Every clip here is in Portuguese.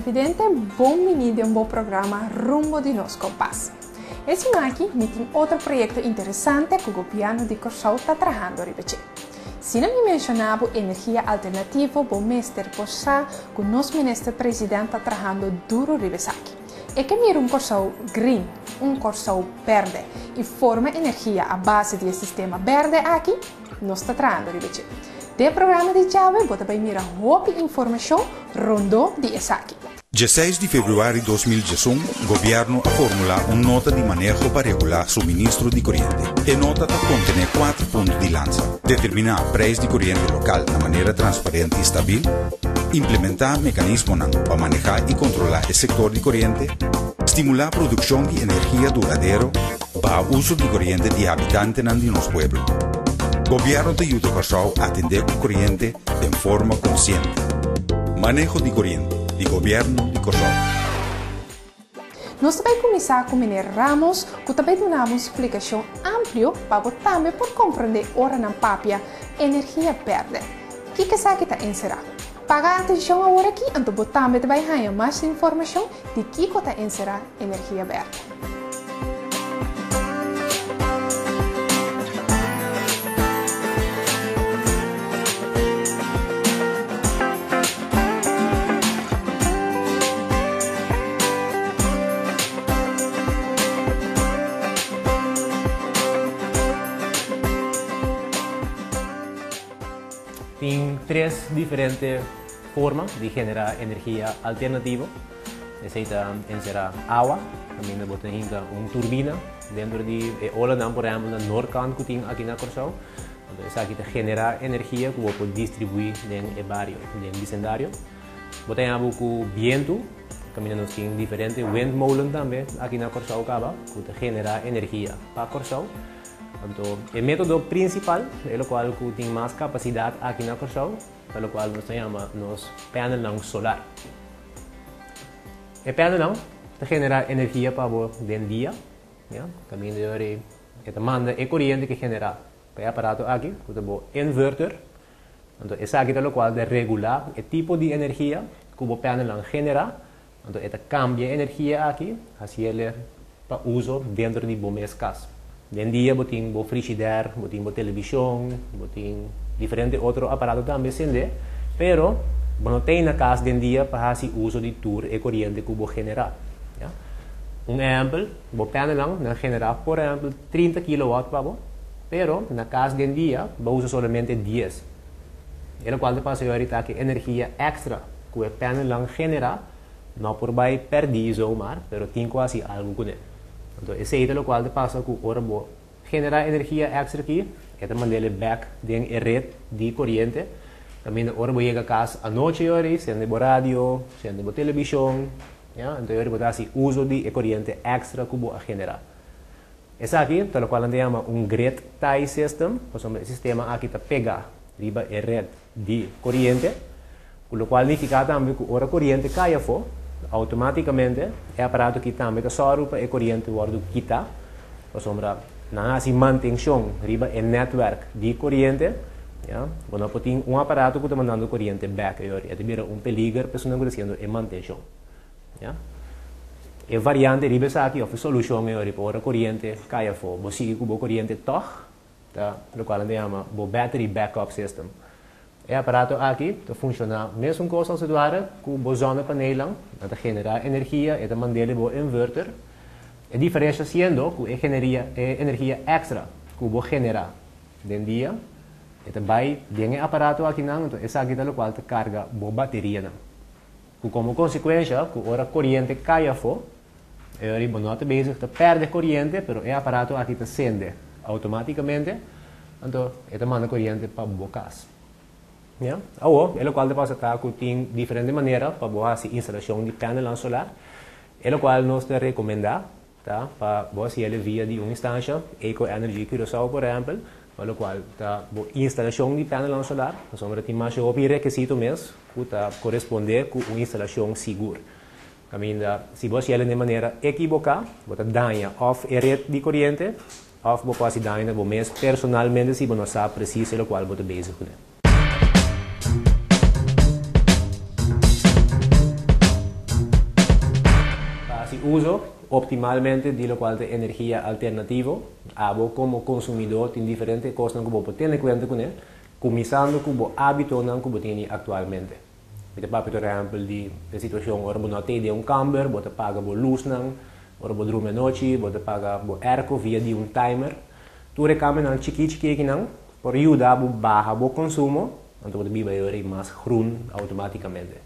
televidente, bem-vindo a um bom programa Rumbo de Nos Compass. Esse aqui tem outro projeto interessante que o governo de Corsau está trabalhando a ripetir. Se não me mencionava energia alternativa, o mestre Corsau, que o nosso ministro-presidente está trabalhando duro a ripetir. É que um Corsau green, um Corsau verde, e forma energia à base do sistema verde aqui, nós está trabalhando a ripetir. De programa de Chave, você vai mirar roupa e informação rondo de Esaki. 16 de fevereiro de 2021, o governo formula uma nota de manejo para regular suministro de corrente. A nota contém 4 pontos de lança: determinar o preço de corrente local de maneira transparente e estável, implementar mecanismos para manejar e controlar o setor de corrente, estimular a produção de energia duradoura para o uso de corrente de habitantes de nosso pueblo. O governo de Utah Corsau atender a corrente de forma consciente. Manejo de corrente do governo de Corsau. Nós também começar com o Miner Ramos, que também dá uma explicação ampla para você também por compreender ora na papia energia verde. O que está encerrado? Paga atenção agora aqui, então você também vai ganhar mais informação de que está encerrado energia verde. Tem 3 diferentes formas de generar energia alternativa. Necessita encerrar água, também botar uma turbina dentro de Holanda, por exemplo, na Noordkant que tem aqui na Corsau. Então, isso aqui generar energia que pode distribuir no barrio, no vecindário. Botar com vento, também nós temos diferentes windmolen também aqui na Corsau, que genera energia para Corsau. Então, o método principal, o qual tem mais capacidade aqui na Corsau, pelo qual nós chamamos painel solar. O painel genera energia para o dia, também manda a corrente que genera o aparato aqui, o inverter. Então, esse aqui é o qual regula o tipo de energia que o painel genera. Então, ele cambia a energia aqui, assim ele para uso dentro de bom casa. Dentro dia, botem frigideira, botem televisão, botem diferentes outros aparatos também acender, pero não tem na casa dentro dia para fazer uso de tour e corrente que vou generar. Exemplo, o painel genera, por exemplo, 30 kW para você, pero na casa dentro dia, vou usar somente 10. É o qual passa a que energia extra que o painel genera, não por vai perder isso, pero tem quase algo com ele. Então, esse é o qual passa que ora genera energia extra aqui, é mandar back dentro da rede de corrente. Também ora chega a casa à noite, sendo o rádio, sendo a televisão, então ora pode uso de corrente extra que vai generar. Esse aqui, o qual chama grid tie system, o sistema aqui pega riba a rede de corrente, o qual significa também que ora corrente cai fora. Automaticamente o aparato que também só para a corrente vai quitar, ou seja, na manutenção riba o network de corrente, quando tem aparato que está mandando corrente back, é também peligro para pessoa que está fazendo a manutenção. A variante riba aqui a solução para a corrente cai fora, você que a corrente toca, o qual chama o battery backup system. O aparato aqui funciona a mesma coisa com a zona painel, para generar energia e mandar o inverter. A diferença sendo que a energia extra que vai generar dentro do dia, vai dentro do aparato aqui, então esse aqui é o qual carga a bateria. Como consequência, que a corrente cai fora, não está bezig de perder corrente, mas o aparato aqui acende automaticamente, então ele manda corrente para a casa. Agora, o qual passa que tem diferentes maneiras para fazer a instalação de painel solar, o qual nós recomendamos para fazer via de uma instância, Eco Energy Curaçao, por exemplo, o qual a instalação de painel solar, nós temos mais requisito mesmo, que corresponde com uma instalação segura. Se você faz de maneira equivocada, você danha off a rede de corrente, off você pode danha personalmente se você não sabe preciso o qual você bezig com ele. Así uso optimalmente de lo cual de energía alternativo, hago como consumidor en diferentes cosas que puedo tener cuenta con él, comenzando con el hábito que tiene actualmente. Por ejemplo, de situación ahora no tiene un cambio, você paga por luz, ahora você dorme noche, você paga por airco via de un timer. Tu recambia un chiqui por ayudar a bajar el consumo, entonces você vai mais groen automaticamente.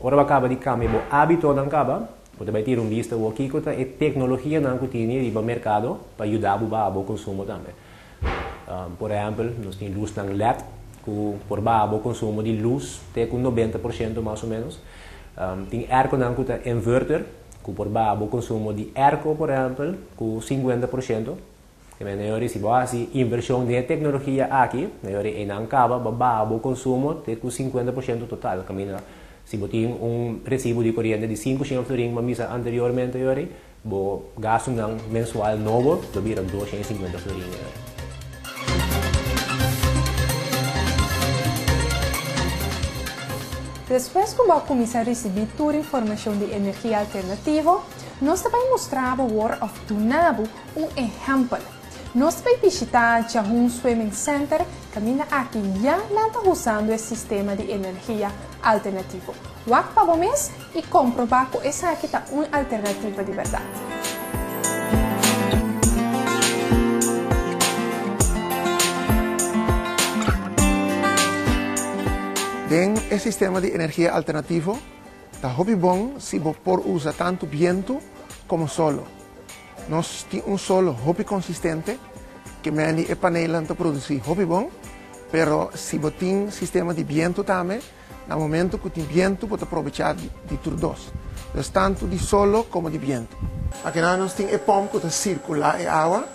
Ahora acaba de cambiar o hábito dan acaba, você vai ter vista o que é tecnologia que tem no mercado para ajudar a baixar o consumo também. Por exemplo, nós temos luz LED, que por baixar o consumo de luz tem com 90% mais ou menos. Tem airco que é inverter, que por baixar o consumo de airco, por exemplo, com 50%. Que melhor se você inversão de tecnologia aqui, melhor é não acaba baixar o consumo tem com 50% total. Camina se você tem recibo de corrente de 5 florin, mas anteriormente, o gasto mensual novo vira 250 florin. Depois que eu comecei a receber toda a informação de energia alternativa, nós também mostrava o World of Tunabo exemplo. Nós também visitamos um swimming center que aqui já está usando o sistema de energia alternativo. Vamos para o mês e comprovar que essa aqui é uma alternativa de verdade. Tem o sistema de energia alternativo, está muito bom se você pode usar tanto vento como solo. Nós temos solo muito consistente, que meni e panelan te produzir muito bom, pero se você tem sistema de vento também, no momento que tem vento, você aproveitar de tudo dois. Então, tanto de solo como de vento. Aqui nós temos a pompa que circula a água,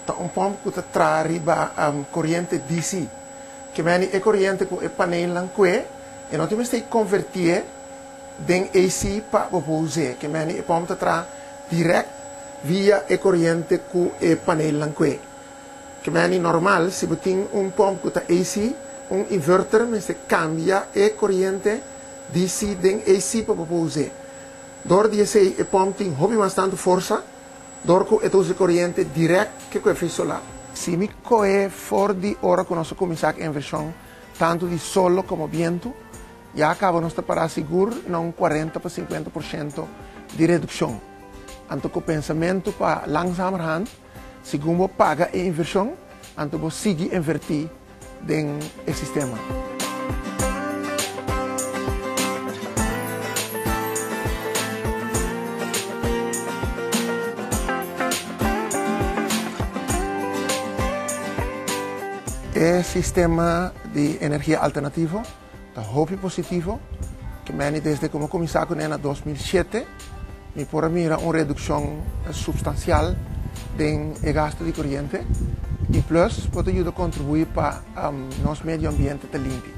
pompa que traz corrente DC, que meni e corrente com o panelan que e nós temos que convertir em AC para usar, que meni e pompa traz direto via a corrente com o panelan que é normal, se você tem pompa que AC, inverter, você cambia a corrente DC em AC para usar. Door die a pompa tem bastante força, door que a corrente direct que faz solar. Se me é fora de hora que nós começamos a inversão, tanto de solo como vento, já acabamos de parar seguro não 40 para 50% de redução. Então, o pensamento para langzamerhand, segundo paga a inversão, então você sigue invertir no sistema. O sistema de energia alternativo está muito positivo, que desde que comecei com ele em 2007, me por mira uma redução substancial do gasto de corrente e plus pode ajudar a contribuir para nosso meio ambiente limpo.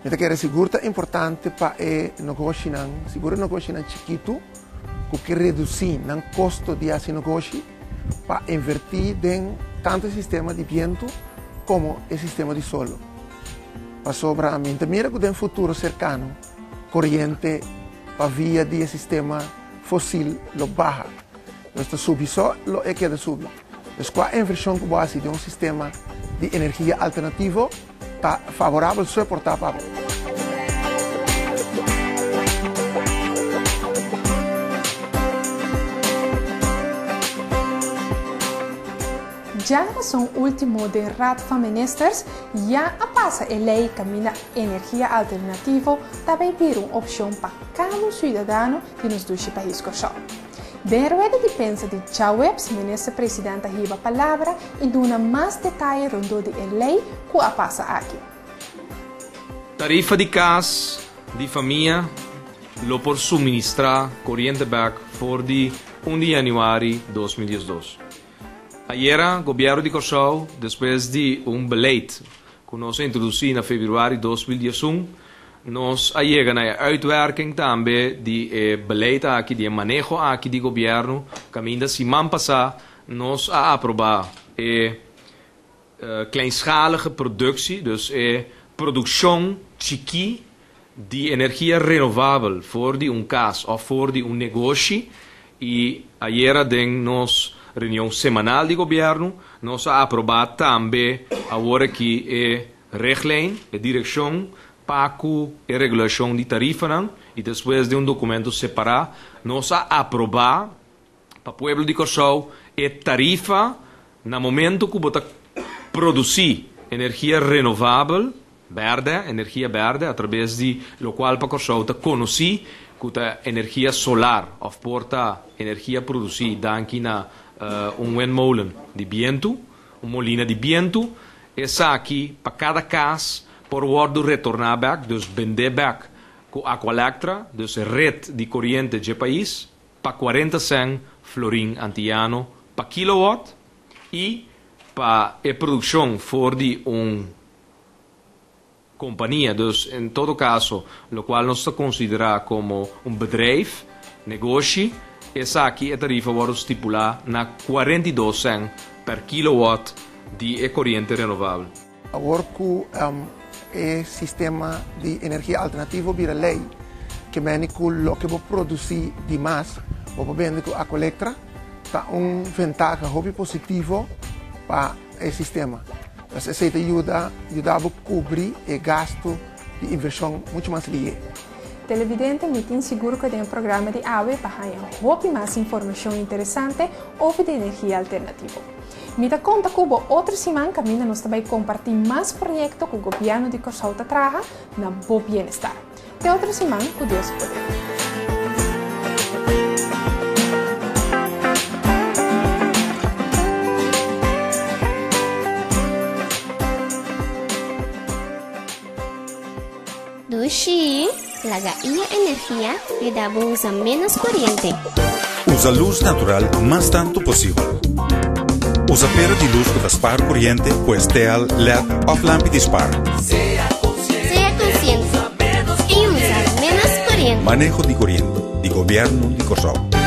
Eu quero segurar é importante para o negócio, segurar o negócio chiquito, que reduzir o custo de esse negócio para invertir em tanto o sistema de vento como o sistema de solo. Para sobramente, mira que no futuro cercano, corrente para via de sistema fósil lo baja. Então, subir só lo é que de subir. Então, com a inversão que base de sistema de energia alternativo, está favorável só por tapar. Já na sua última de Raad van Ministers, já passa a lei camina energia alternativa também vir uma opção para cada cidadão de nos dois países. De rueda de pensa de Chawebs, ministra-presidenta riba a palavra e dona mais detalhes rondou de lei que passa aqui. Tarifa de casa de família lo por suministrar corrente back for de 1 de januari 2012. Ayer, o governo de Curaçao, depois de beleid que nós introduzimos em fevereiro de 2011, nós chegamos na uitwerking também de beleid aqui, de manejo aqui de governo, que ainda semana passada nós aprovamos kleinschalige productie, dus produção chiqui de energia renovável voor die casa of voor die negócio E ayer en nos reunião semanal de governo, nós aprovamos também agora que é reglijn, é direção, paco e regulação de tarifa, e depois de documento separado, nós aprovamos para o povo de Curaçao é tarifa no momento que você produzir energia renovável, verde, energia verde, através de lo qual para Curaçao te conheci que a energia solar, of porta energia produzida aqui na windmolen de viento, molina de viento, essa aqui para cada casa por ordem retornar back, dus vender back com a Aqualectra, dus rede de corrente de país, para 40 cent florin antiano per kilowatt e para a produção for de companhia, dus in todo caso, lo qual nós consideramos como bedrijf, negócio, essa aqui a tarifa wordt stipulada na 42 cent per kilowatt de corrente renovável. Agora que o sistema de energia alternativa vira lei, que meni que o que vou produzir de mais, vou vender com a Aqualectra, está vantagem muito positivo para o sistema. Essa ajuda a cobrir o gasto de inversão muito mais ligeiro. Televidente, me tem seguro que tem um programa de AWE para ganhar mais informação interessante sobre energia alternativa. Me dá conta que outra semana que nós também compartilhar mais projetos que o governo de Curaçao traga na bom bem-estar. Até outra semana, com Deus poder. Dushi, laga ia energia e dá usa menos corrente. Usa luz natural mais tanto possível. Usa pera de luz para dispar corrente, pues teal, LED ou lampe dispar. Sea consciente e usa menos corrente. Manejo de corriente, de governo de Curaçao.